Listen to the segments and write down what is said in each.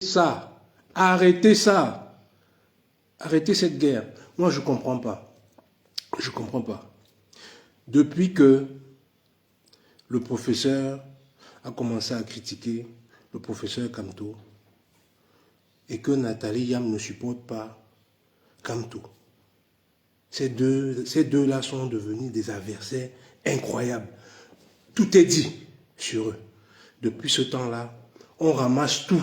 ça. Arrêtez ça. Arrêtez cette guerre. Moi, je ne comprends pas. Je ne comprends pas. Depuis que le professeur a commencé à critiquer le professeur Kamto et que Nathalie Yam ne supporte pas Kamto, ces deux-là sont devenus des adversaires incroyables. Tout est dit sur eux. Depuis ce temps-là, on ramasse tout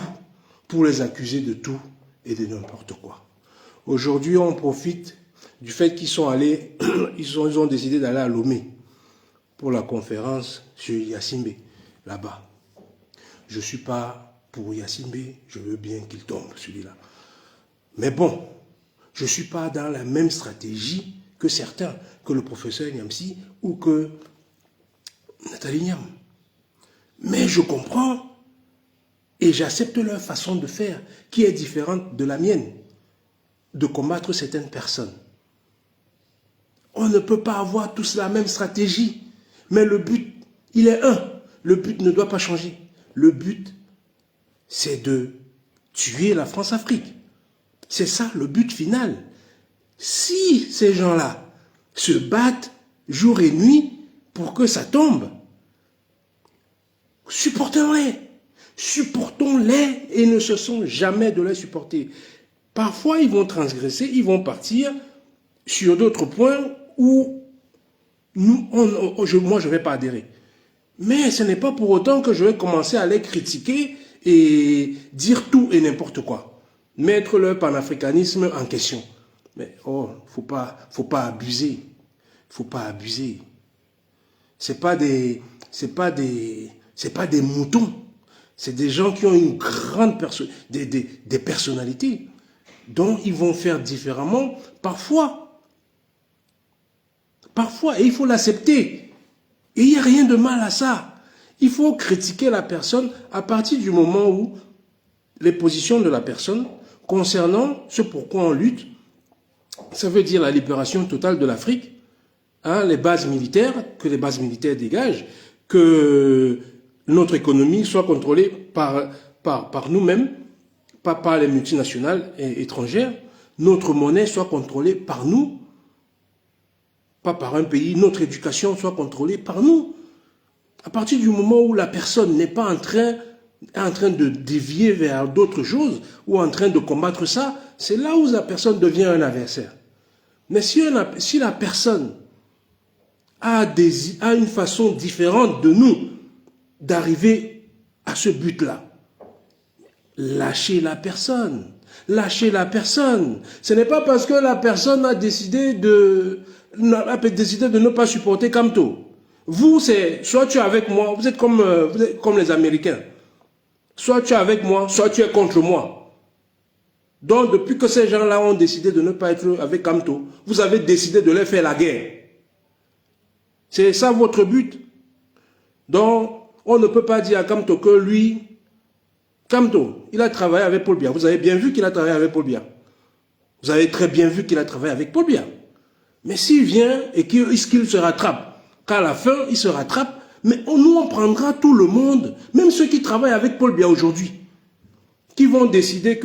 pour les accuser de tout et de n'importe quoi. Aujourd'hui, on profite du fait qu'ils sont allés, ils ont décidé d'aller à Lomé pour la conférence sur Yassimbe, là-bas. Je ne suis pas pour Yassimbe, je veux bien qu'il tombe, celui-là. Mais bon, je ne suis pas dans la même stratégie que certains, que le professeur Niamsi ou que Nathalie Niam. Mais je comprends et j'accepte leur façon de faire, qui est différente de la mienne, de combattre certaines personnes. On ne peut pas avoir tous la même stratégie, mais le but, il est un. Le but ne doit pas changer. Le but, c'est de tuer la France-Afrique. C'est ça le but final. Si ces gens-là se battent jour et nuit pour que ça tombe, supportons-les. Supportons-les et ne cessons jamais de les supporter. Parfois, ils vont transgresser, ils vont partir sur d'autres points où moi, je ne vais pas adhérer. Mais ce n'est pas pour autant que je vais commencer à les critiquer et dire tout et n'importe quoi. Mettre leur panafricanisme en question. Mais faut pas abuser. Faut pas abuser. C'est pas des moutons. C'est des gens qui ont une grande des personnalités dont ils vont faire différemment parfois. Parfois, et il faut l'accepter. Et il n'y a rien de mal à ça. Il faut critiquer la personne à partir du moment où les positions de la personne concernant ce pourquoi on lutte, ça veut dire la libération totale de l'Afrique, hein, les bases militaires, que les bases militaires dégagent, que notre économie soit contrôlée par nous-mêmes, pas par les multinationales et étrangères, notre monnaie soit contrôlée par nous, pas par un pays, notre éducation soit contrôlée par nous. À partir du moment où la personne n'est pas en train de dévier vers d'autres choses ou en train de combattre ça, c'est là où la personne devient un adversaire. Mais si la personne a une façon différente de nous d'arriver à ce but-là, lâchez la personne. Lâchez la personne. Ce n'est pas parce que la personne a décidé de ne pas supporter Kamto. Vous, c'est soit tu es avec moi, vous êtes comme les Américains. Soit tu es avec moi, soit tu es contre moi. Donc, depuis que ces gens-là ont décidé de ne pas être avec Kamto, vous avez décidé de leur faire la guerre. C'est ça votre but. Donc, on ne peut pas dire à Kamto que lui, Kamto, il a travaillé avec Paul Biya. Vous avez bien vu qu'il a travaillé avec Paul Biya. Vous avez très bien vu qu'il a travaillé avec Paul Biya. Mais s'il vient et qu'il se rattrape, qu'à la fin, il se rattrape, mais nous, on prendra tout le monde, même ceux qui travaillent avec Paul Biya aujourd'hui, qui vont décider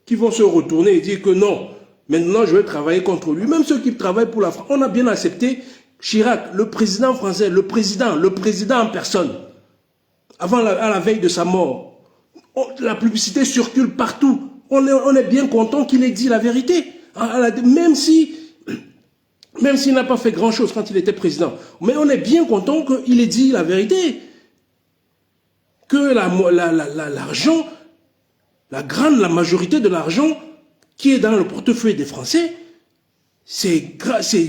qui vont se retourner et dire que non, maintenant je vais travailler contre lui. Même ceux qui travaillent pour la France, on a bien accepté Chirac, le président français, le président en personne, à la veille de sa mort. La publicité circule partout. On est bien content qu'il ait dit la vérité. Même s'il n'a pas fait grand-chose quand il était président. Mais on est bien content qu'il ait dit la vérité. Que l'argent, la majorité de l'argent qui est dans le portefeuille des Français, c'est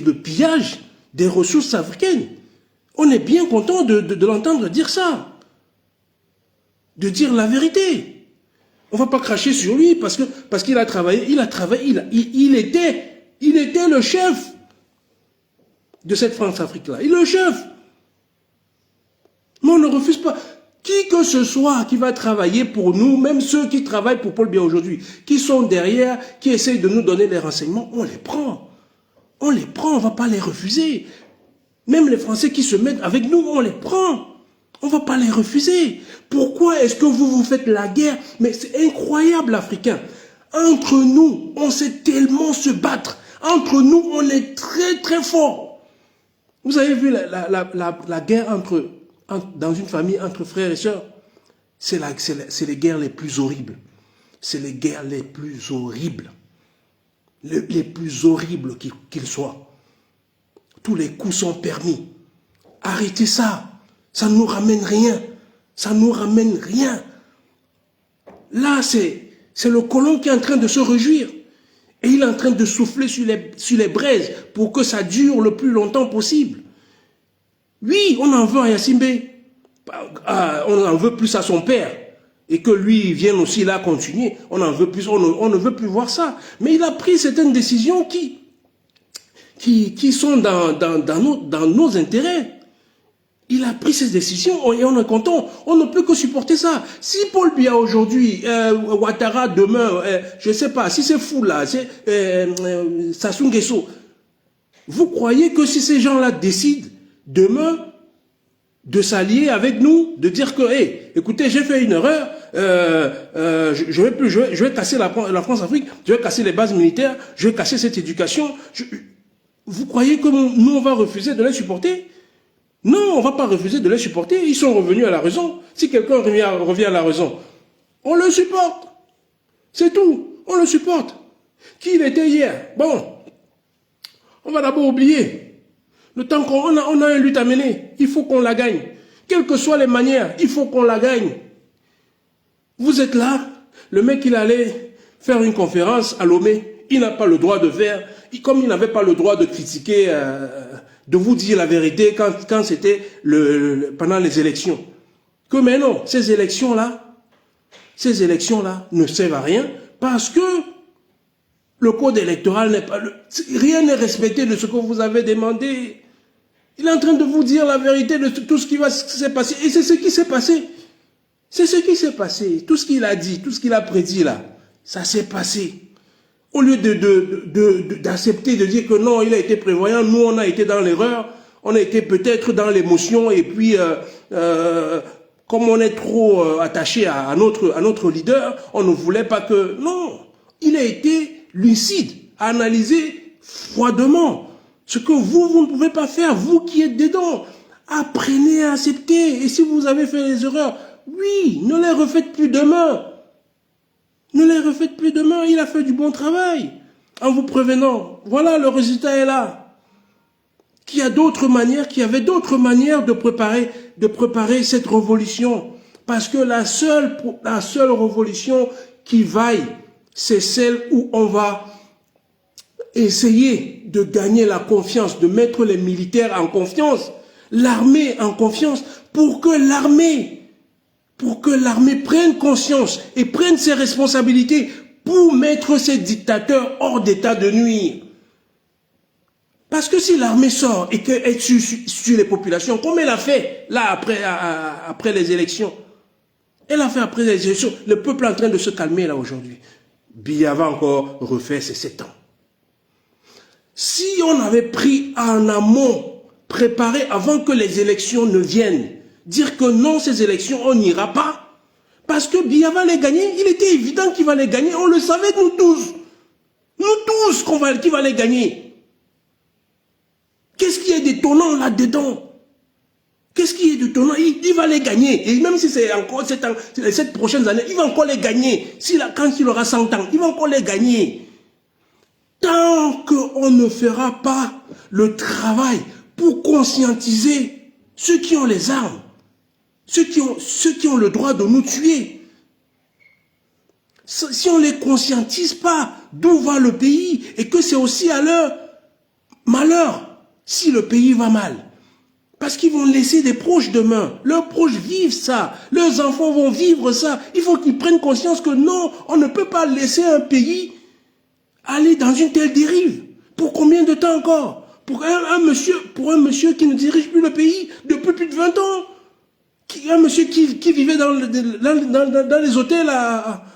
le pillage des ressources africaines. On est bien content de l'entendre dire ça. De dire la vérité. On ne va pas cracher sur lui parce qu'il a travaillé, il était le chef de cette France-Afrique-là. Il est le chef. Mais on ne refuse pas. Qui que ce soit qui va travailler pour nous, même ceux qui travaillent pour Paul Biya aujourd'hui, qui sont derrière, qui essayent de nous donner les renseignements, on les prend. On les prend, on ne va pas les refuser. Même les Français qui se mettent avec nous, on les prend. On ne va pas les refuser. Pourquoi est-ce que vous faites la guerre? Mais c'est incroyable, l'Africain. Entre nous, on sait tellement se battre. Entre nous, on est très très fort. Vous avez vu la guerre dans une famille entre frères et sœurs? C'est les guerres les plus horribles. C'est les guerres les plus horribles. Les plus horribles qu'ils soient. Tous les coups sont permis. Arrêtez ça. Ça ne nous ramène rien. Ça ne nous ramène rien. Là, c'est le colon qui est en train de se réjouir. Et il est en train de souffler sur les braises pour que ça dure le plus longtemps possible. Oui, on en veut à Yacimbe. On en veut plus à son père. Et que lui vienne aussi là continuer. On en veut plus, on ne veut plus voir ça. Mais il a pris certaines décisions qui sont dans nos intérêts. Il a pris ses décisions et on est content. On ne peut que supporter ça. Si Paul Biya aujourd'hui, Ouattara demain, je ne sais pas, si c'est Foula, c'est Sassou Nguesso, vous croyez que si ces gens-là décident demain de s'allier avec nous, de dire que, hey, écoutez, j'ai fait une erreur, je vais casser la France-Afrique, je vais casser les bases militaires, je vais casser cette éducation, vous croyez que nous, on va refuser de les supporter? Non, on ne va pas refuser de les supporter. Ils sont revenus à la raison. Si quelqu'un revient à la raison, on le supporte. C'est tout. On le supporte. Qui il était hier? Bon, on va d'abord oublier. Le temps qu'on a une lutte à mener, il faut qu'on la gagne. Quelles que soient les manières, il faut qu'on la gagne. Vous êtes là, le mec il allait faire une conférence à Lomé, il n'a pas le droit de faire, comme il n'avait pas le droit de critiquer... de vous dire la vérité quand c'était pendant les élections. Que mais non, ces élections-là ne servent à rien parce que le code électoral n'est pas... rien n'est respecté de ce que vous avez demandé. Il est en train de vous dire la vérité de tout ce qui va se passer. Et c'est ce qui s'est passé. C'est ce qui s'est passé. Tout ce qu'il a dit, tout ce qu'il a prédit là, ça s'est passé. Au lieu d'accepter, de dire que non, il a été prévoyant, nous on a été dans l'erreur, on a été peut-être dans l'émotion et puis comme on est trop attaché à notre leader, on ne voulait pas que... Non, il a été lucide, analysé froidement. Ce que vous ne pouvez pas faire, vous qui êtes dedans, apprenez à accepter. Et si vous avez fait les erreurs, oui, ne les refaites plus demain. Ne les refaites plus demain, il a fait du bon travail. En vous prévenant, voilà, le résultat est là. Qu'il y a d'autres manières, qu'il y avait d'autres manières de préparer cette révolution. Parce que la seule révolution qui vaille, c'est celle où on va essayer de gagner la confiance, de mettre les militaires en confiance, l'armée en confiance, pour que l'armée prenne conscience et prenne ses responsabilités pour mettre ces dictateurs hors d'état de nuire. Parce que si l'armée sort et qu'elle tue les populations, comme elle a fait là après les élections, elle a fait après les élections, le peuple est en train de se calmer là aujourd'hui. Biya va encore refaire ses 7 ans. Si on avait pris en amont, préparé avant que les élections ne viennent, dire que non, ces élections, on n'ira pas, parce que Biya va les gagner, il était évident qu'il va les gagner, on le savait nous tous qu'il va les gagner. Qu'est-ce qui est d'étonnant là-dedans? Qu'est-ce qui est d'étonnant? Il va les gagner, et même si c'est encore les 7 prochaines années, il va encore les gagner. Quand il aura 100 ans, il va encore les gagner. Tant qu'on ne fera pas le travail pour conscientiser ceux qui ont les armes, ceux qui ont le droit de nous tuer, si on ne les conscientise pas d'où va le pays et que c'est aussi à leur malheur si le pays va mal. Parce qu'ils vont laisser des proches demain. Leurs proches vivent ça. Leurs enfants vont vivre ça. Il faut qu'ils prennent conscience que non, on ne peut pas laisser un pays aller dans une telle dérive. Pour combien de temps encore? Pour un monsieur qui ne dirige plus le pays depuis plus de 20 ans. Un monsieur qui vivait dans les hôtels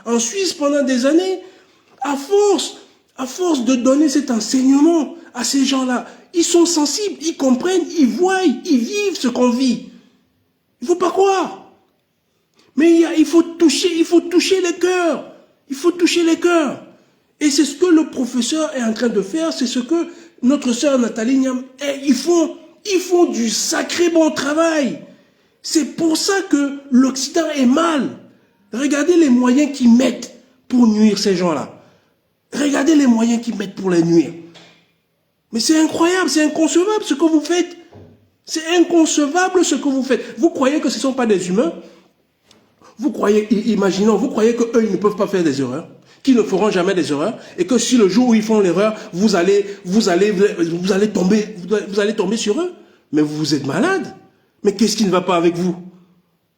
en Suisse pendant des années. À force de donner cet enseignement à ces gens-là, ils sont sensibles, ils comprennent, ils voient, ils vivent ce qu'on vit. Il ne faut pas croire. Mais il faut toucher les cœurs. Il faut toucher les cœurs. Et c'est ce que le professeur est en train de faire, c'est ce que notre sœur Nathalie Niam, ils font du sacré bon travail. C'est pour ça que l'Occident est mal. Regardez les moyens qu'ils mettent pour nuire ces gens-là. Regardez les moyens qu'ils mettent pour les nuire. Mais c'est incroyable, c'est inconcevable ce que vous faites. C'est inconcevable ce que vous faites. Vous croyez que ce ne sont pas des humains? Vous croyez, imaginons, vous croyez qu'eux, ils ne peuvent pas faire des erreurs, qu'ils ne feront jamais des erreurs, et que si le jour où ils font l'erreur, vous allez tomber sur eux? Mais vous êtes malade. Mais qu'est-ce qui ne va pas avec vous?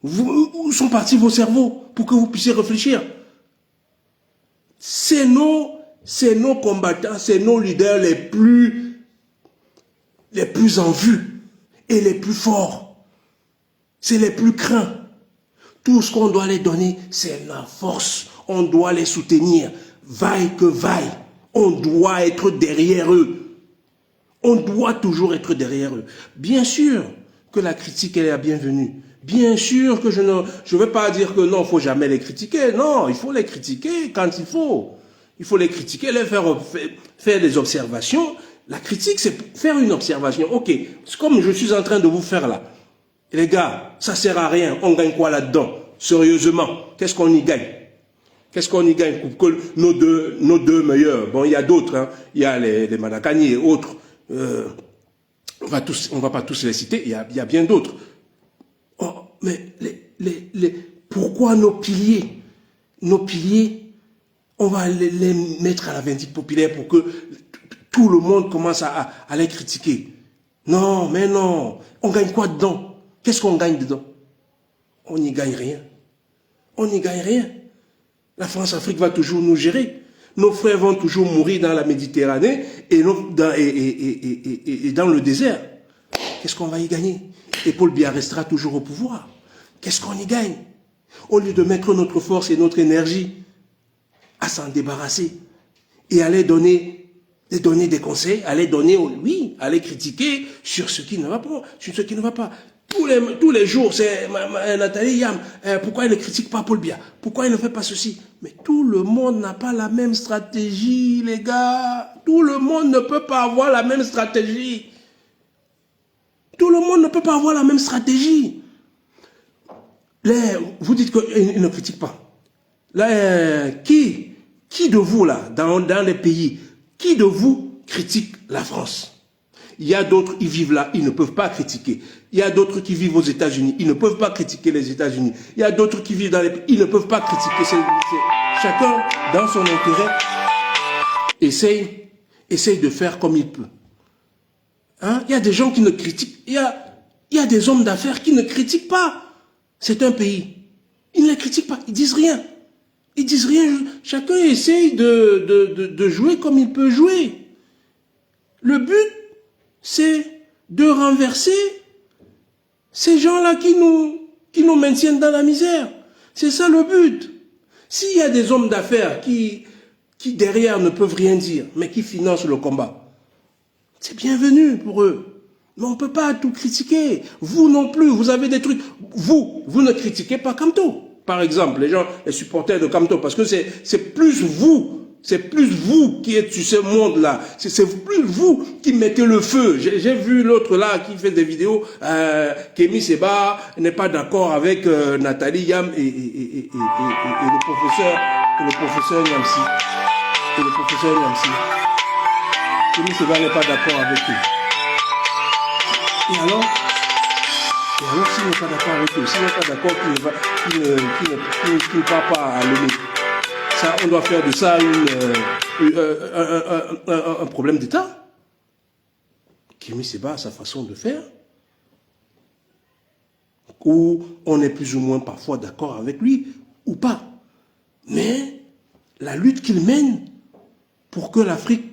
Où sont partis vos cerveaux pour que vous puissiez réfléchir? C'est nos combattants, c'est nos leaders les plus en vue et les plus forts. C'est les plus craints. Tout ce qu'on doit les donner, c'est la force. On doit les soutenir. Vaille que vaille. On doit être derrière eux. On doit toujours être derrière eux. Bien sûr que la critique, elle est la bienvenue. Bien sûr que je ne vais pas dire que non, il ne faut jamais les critiquer. Non, il faut les critiquer quand il faut. Il faut les critiquer, les faire des observations. La critique, c'est faire une observation. Ok, c'est comme je suis en train de vous faire là. Les gars, ça ne sert à rien. On gagne quoi là-dedans? Sérieusement, qu'est-ce qu'on y gagne? Qu'est-ce qu'on y gagne pour que nos deux meilleurs? Bon, il y a d'autres, hein. Il y a les Manakani et autres. On va pas tous les citer. Il y a bien d'autres. Oh, mais pourquoi nos piliers, on va les mettre à la vindicte populaire pour que tout le monde commence à les critiquer? Non, mais non. On gagne quoi dedans? Qu'est-ce qu'on gagne dedans? On n'y gagne rien. On n'y gagne rien. La France-Afrique va toujours nous gérer. Nos frères vont toujours mourir dans la Méditerranée et dans le désert. Qu'est-ce qu'on va y gagner? Et Paul Biya restera toujours au pouvoir. Qu'est-ce qu'on y gagne? Au lieu de mettre notre force et notre énergie à s'en débarrasser et à les donner des conseils, à les donner, oui, à les critiquer sur ce qui ne va pas, Tous les jours, c'est Nathalie Yam, pourquoi elle ne critique pas Paul Biya? Pourquoi elle ne fait pas ceci? Mais tout le monde n'a pas la même stratégie, les gars. Tout le monde ne peut pas avoir la même stratégie. Tout le monde ne peut pas avoir la même stratégie. Vous dites qu'il ne critique pas. Là, qui de vous, là, dans les pays, qui de vous critique la France? Il y a d'autres, ils vivent là, ils ne peuvent pas critiquer. Il y a d'autres qui vivent aux États-Unis, ils ne peuvent pas critiquer les États-Unis. Il y a d'autres qui vivent dans les pays, ils ne peuvent pas critiquer. Chacun, dans son intérêt, essaye de faire comme il peut. Hein? Il y a des gens qui ne critiquent. Il y a des hommes d'affaires qui ne critiquent pas. C'est un pays. Ils ne les critiquent pas. Ils disent rien. Ils disent rien. Chacun essaye de jouer comme il peut jouer. Le but, c'est de renverser ces gens-là qui nous maintiennent dans la misère. C'est ça le but. S'il y a des hommes d'affaires qui derrière ne peuvent rien dire, mais qui financent le combat, c'est bienvenu pour eux. Mais on ne peut pas tout critiquer. Vous non plus, vous avez des trucs. Vous ne critiquez pas Kamto. Par exemple, les supporters de Kamto, parce que c'est plus vous qui êtes sur ce monde-là. C'est plus vous qui mettez le feu. J'ai vu l'autre là qui fait des vidéos, Kémy Séba n'est pas d'accord avec Nathalie Yam et le professeur Nyamsi. Et le professeur Nyamsi. Kémy Séba n'est pas d'accord avec eux. Et alors, s'il n'est pas d'accord avec eux, s'il n'est pas d'accord qu'il ne va pas à l'aimer, ça, on doit faire de ça un problème d'État. Kémy Séba a sa façon de faire, où on est plus ou moins parfois d'accord avec lui, ou pas. Mais la lutte qu'il mène pour que l'Afrique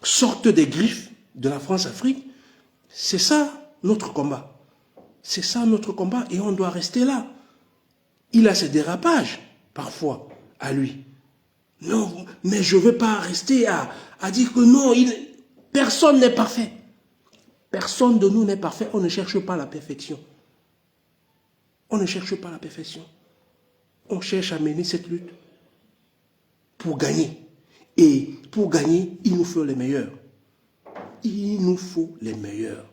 sorte des griffes de la France-Afrique, c'est ça notre combat. C'est ça notre combat et on doit rester là. Il a ses dérapages, parfois, à lui. Non, mais je ne veux pas rester à dire que non, personne n'est parfait. Personne de nous n'est parfait, on ne cherche pas la perfection. On ne cherche pas la perfection. On cherche à mener cette lutte pour gagner. Et pour gagner, il nous faut les meilleurs. Il nous faut les meilleurs.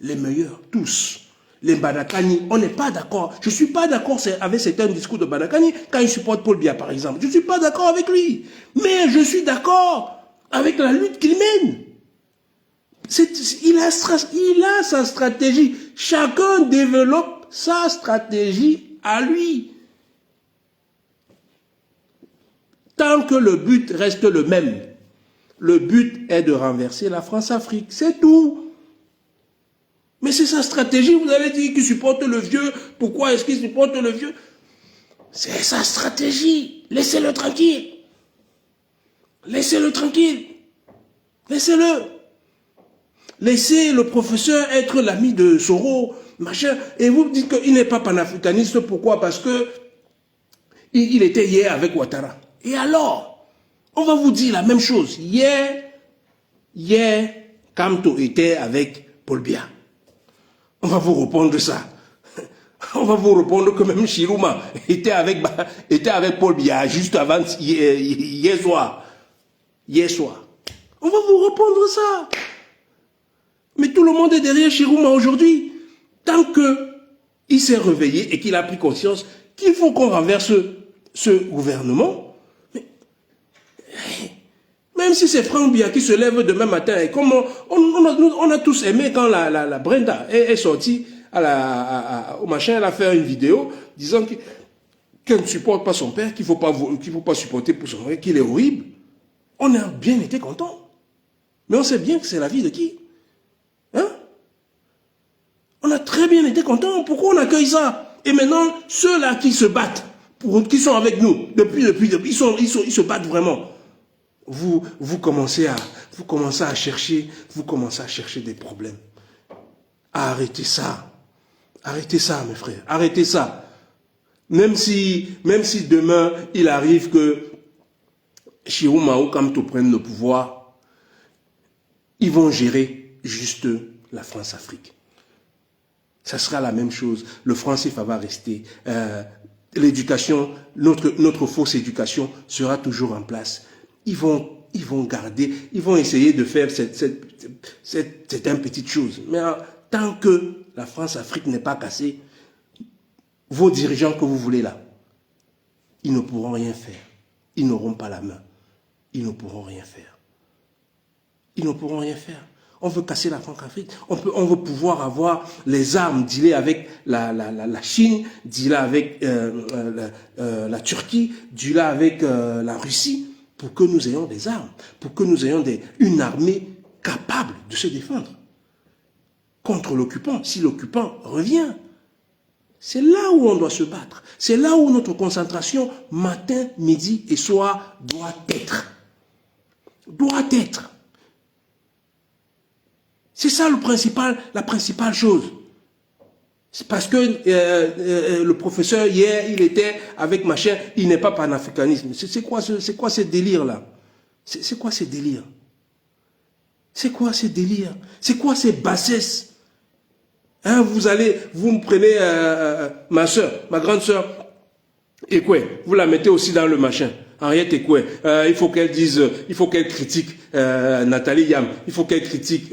Les meilleurs, tous. Les Badakani, on n'est pas d'accord. Je ne suis pas d'accord avec certains discours de Badakani quand il supporte Paul Biya, par exemple. Je ne suis pas d'accord avec lui. Mais je suis d'accord avec la lutte qu'il mène. Il a sa stratégie. Chacun développe sa stratégie à lui. Tant que le but reste le même, le but est de renverser la France-Afrique. C'est tout. Mais c'est sa stratégie. Vous avez dit qu'il supporte le vieux. Pourquoi est-ce qu'il supporte le vieux? C'est sa stratégie. Laissez-le tranquille. Laissez-le tranquille. Laissez-le. Laissez le professeur être l'ami de Soro, machin. Et vous dites qu'il n'est pas panafricaniste. Pourquoi? Parce que il était hier avec Ouattara. Et alors, on va vous dire la même chose. Hier, Kamto était avec Paul Biya. On va vous répondre ça. On va vous répondre que même Chirouma était avec Paul Biya juste avant hier soir. Hier soir. On va vous répondre ça. Mais tout le monde est derrière Chirouma aujourd'hui. Tant qu'il s'est réveillé et qu'il a pris conscience qu'il faut qu'on renverse ce gouvernement. Même si c'est Franck Biya qui se lève demain matin, et comme on a tous aimé quand la Brenda est sortie au machin, elle a fait une vidéo disant qu'elle ne supporte pas son père, qu'il ne faut pas supporter pour son père, qu'il est horrible. On a bien été contents. Mais on sait bien que c'est la vie de qui? Hein? On a très bien été contents. Pourquoi on accueille ça? Et maintenant, ceux-là qui se battent, qui sont avec nous, depuis, ils se battent vraiment. Vous commencez à chercher des problèmes. Arrêtez ça. Arrêtez ça, mes frères. Arrêtez ça. Même si demain, il arrive que Chirouma ou Kamto prennent le pouvoir, ils vont gérer juste la France-Afrique. Ça sera la même chose. Le franc CFA va rester. L'éducation, notre fausse éducation sera toujours en place. Ils vont garder, ils vont essayer de faire certaines petites choses. Mais tant que la France-Afrique n'est pas cassée, vos dirigeants que vous voulez là, ils ne pourront rien faire. Ils n'auront pas la main. Ils ne pourront rien faire. Ils ne pourront rien faire. On veut casser la France-Afrique. On veut pouvoir avoir les armes, dealer avec la Chine, dealer avec la Turquie, dealer avec la Russie, pour que nous ayons des armes, pour que nous ayons une armée capable de se défendre contre l'occupant, si l'occupant revient. C'est là où on doit se battre. C'est là où notre concentration, matin, midi et soir, doit être. Doit être. C'est ça la principale chose. C'est parce que le professeur, hier, il était avec machin, il n'est pas panafricanisme. C'est quoi ce délire-là? C'est quoi ces délires? C'est quoi ces délires? C'est quoi ces bassesses? Hein, vous me prenez ma soeur, ma grande soeur, et quoi? Vous la mettez aussi dans le machin. Henriette Ekoué, il faut qu'elle critique Nathalie Yam, il faut qu'elle critique.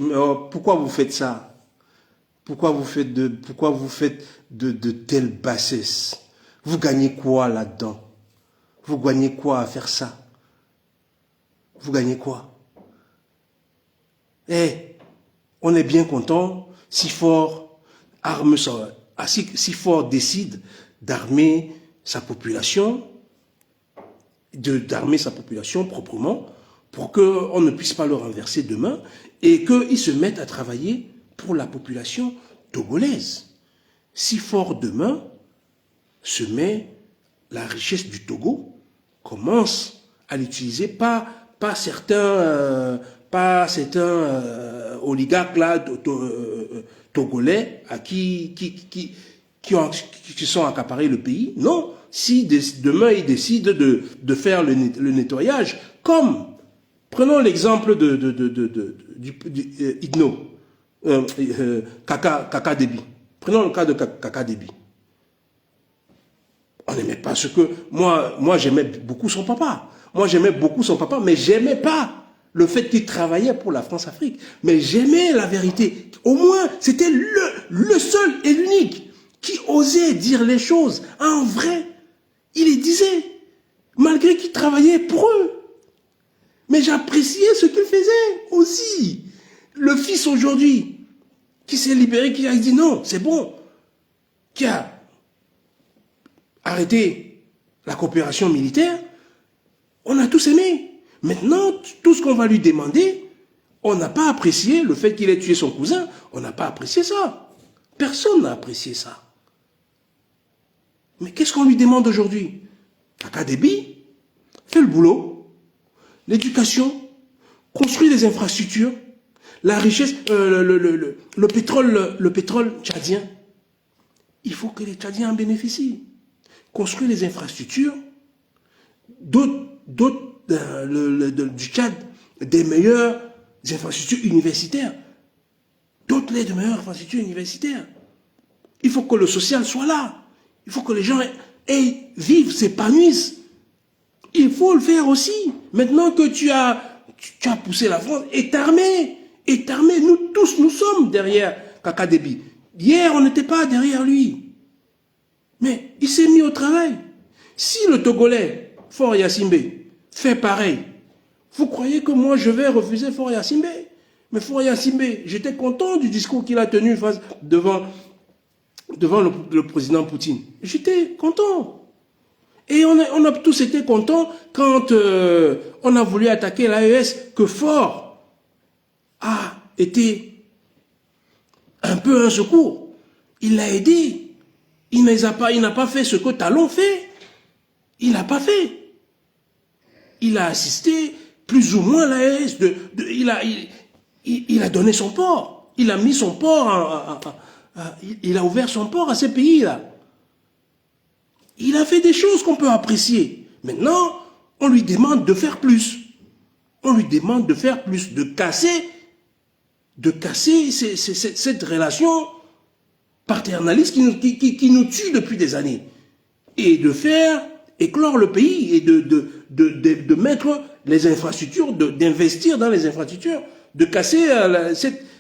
Pourquoi vous faites ça? Pourquoi vous faites de telles bassesses? Vous gagnez quoi là-dedans? Vous gagnez quoi à faire ça? Vous gagnez quoi? On est bien content si Fort décide d'armer sa population, d'armer sa population proprement pour qu'on ne puisse pas le renverser demain et qu'il se mette à travailler pour la population togolaise. Si Fort demain se met, la richesse du Togo commence à l'utiliser, pas certains oligarques là, togolais à qui sont accaparés le pays. Non, si demain ils décident de faire le nettoyage, comme, prenons l'exemple du Igno, Kaka Déby. Prenons le cas de Kaka Déby. On n'aimait pas ce que... Moi j'aimais beaucoup son papa. Moi, j'aimais beaucoup son papa, mais j'aimais pas le fait qu'il travaillait pour la France-Afrique. Mais j'aimais la vérité. Au moins, c'était le seul et l'unique qui osait dire les choses en vrai. Il les disait, malgré qu'il travaillait pour eux. Mais j'appréciais ce qu'il faisait aussi. Le fils aujourd'hui, qui s'est libéré, qui a dit non, c'est bon, qui a arrêté la coopération militaire, on a tous aimé. Maintenant, tout ce qu'on va lui demander, on n'a pas apprécié le fait qu'il ait tué son cousin, on n'a pas apprécié ça. Personne n'a apprécié ça. Mais qu'est-ce qu'on lui demande aujourd'hui? Kaka Déby fait le boulot, l'éducation, construit les infrastructures, la richesse, le pétrole tchadien. Il faut que les Tchadiens en bénéficient. Construire les infrastructures, du Tchad, des meilleures infrastructures universitaires. D'autres les meilleures infrastructures universitaires. Il faut que le social soit là. Il faut que les gens vivent, s'épanouissent. Il faut le faire aussi. Maintenant que tu as poussé la France, est armé. Nous tous, nous sommes derrière Kaka Déby. Hier, on n'était pas derrière lui. Mais il s'est mis au travail. Si le Togolais, Faure Gnassingbé, fait pareil, vous croyez que moi je vais refuser Faure Gnassingbé? Mais Faure Gnassingbé, j'étais content du discours qu'il a tenu devant le président Poutine. J'étais content. Et on a tous été contents quand on a voulu attaquer l'AES, que Faure a été un peu un secours. Il l'a aidé. Il n'a pas fait ce que Talon fait. Il n'a pas fait. Il a assisté plus ou moins l'AES. Il a donné son port. Il a mis son port, il a ouvert son port à ces pays-là. Il a fait des choses qu'on peut apprécier. Maintenant, on lui demande de faire plus. On lui demande de faire plus, de casser cette relation paternaliste qui nous tue depuis des années. Et de faire éclore le pays et de mettre les infrastructures, d'investir dans les infrastructures, de casser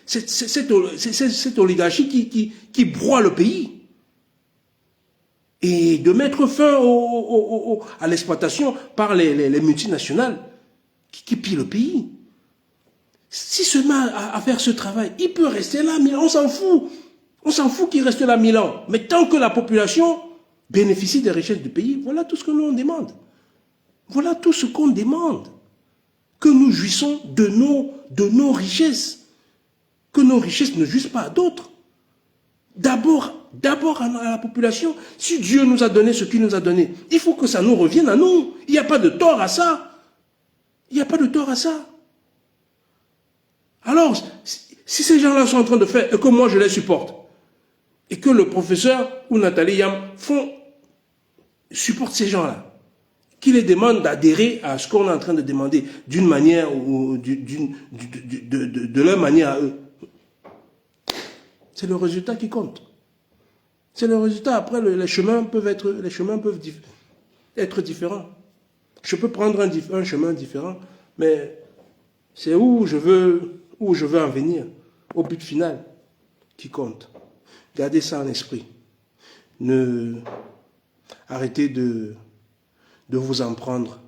cette oligarchie qui broie le pays. Et de mettre fin à l'exploitation par les multinationales qui pillent le pays. Si se met à faire ce travail, il peut rester là, mais on s'en fout. On s'en fout qu'il reste là 1000 ans. Mais tant que la population bénéficie des richesses du pays, voilà tout ce que nous on demande. Voilà tout ce qu'on demande. Que nous jouissons de nos richesses. Que nos richesses ne jouissent pas à d'autres. D'abord à la population. Si Dieu nous a donné ce qu'il nous a donné, il faut que ça nous revienne à nous. Il n'y a pas de tort à ça. Il n'y a pas de tort à ça. Alors, si ces gens-là sont en train de faire, et que moi je les supporte, et que le professeur ou Nathalie Yam supporte ces gens-là, qui les demandent d'adhérer à ce qu'on est en train de demander d'une manière ou de leur manière à eux, c'est le résultat qui compte. C'est le résultat. Après, les chemins peuvent être différents. Je peux prendre un chemin différent, mais c'est où je veux en venir, au but final, qui compte. Gardez ça en esprit. Arrêtez de vous en prendre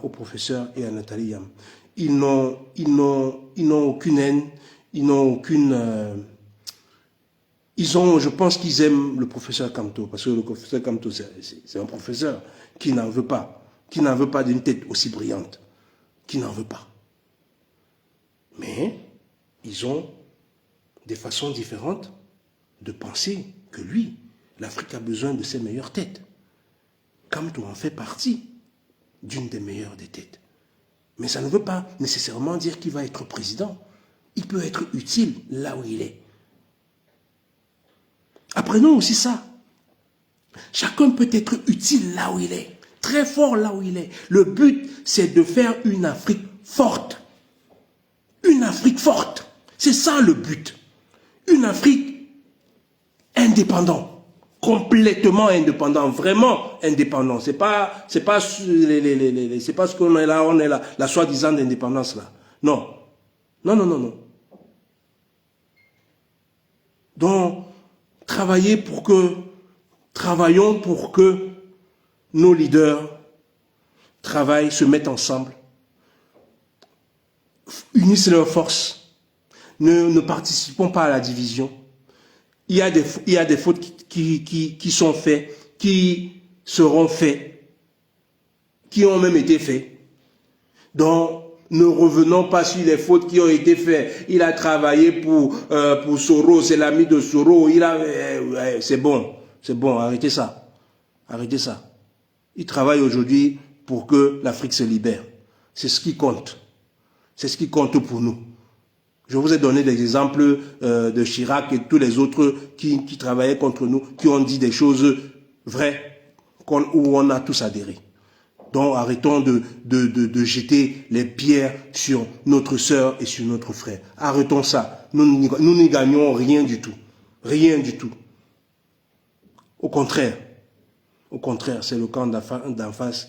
au professeur et à Nathalie Yam. Ils n'ont aucune haine, ils n'ont aucune... je pense qu'ils aiment le professeur Kamto, parce que le professeur Kamto, c'est un professeur qui n'en veut pas d'une tête aussi brillante, qui n'en veut pas. Mais ils ont des façons différentes de penser que lui, l'Afrique a besoin de ses meilleures têtes. Kamto en fait partie d'une des meilleures des têtes. Mais ça ne veut pas nécessairement dire qu'il va être président. Il peut être utile là où il est. Apprenons aussi ça. Chacun peut être utile là où il est, très fort là où il est. Le but, c'est de faire une Afrique forte. Une Afrique forte. C'est ça le but. Une Afrique indépendante, complètement indépendants, vraiment indépendants. C'est pas ce qu'on est là, on est là, la soi-disant d'indépendance là. Non. Non, non, non, non. Donc, travaillons pour que nos leaders travaillent, se mettent ensemble, unissent leurs forces, ne participons pas à la division. Il y a des fautes qui sont faites, qui seront faites, qui ont même été faites. Donc, ne revenons pas sur les fautes qui ont été faites. Il a travaillé pour Soros, c'est l'ami de Soros. C'est bon, arrêtez ça. Arrêtez ça. Il travaille aujourd'hui pour que l'Afrique se libère. C'est ce qui compte. C'est ce qui compte pour nous. Je vous ai donné des exemples de Chirac et tous les autres qui travaillaient contre nous, qui ont dit des choses vraies où on a tous adhéré. Donc arrêtons de jeter les pierres sur notre sœur et sur notre frère. Arrêtons ça. Nous n'y gagnons rien du tout. Rien du tout. Au contraire, c'est le camp d'en face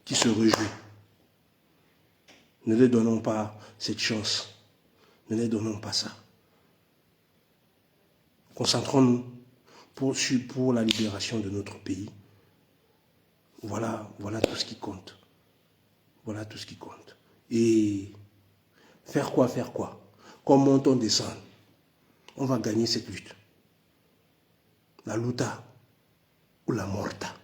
qui se réjouit. Ne les donnons pas cette chance. Ne les donnons pas ça. Concentrons-nous pour la libération de notre pays. Voilà tout ce qui compte. Voilà tout ce qui compte. Et faire quoi? Comme monte on descend, on va gagner cette lutte. La luta ou la morta.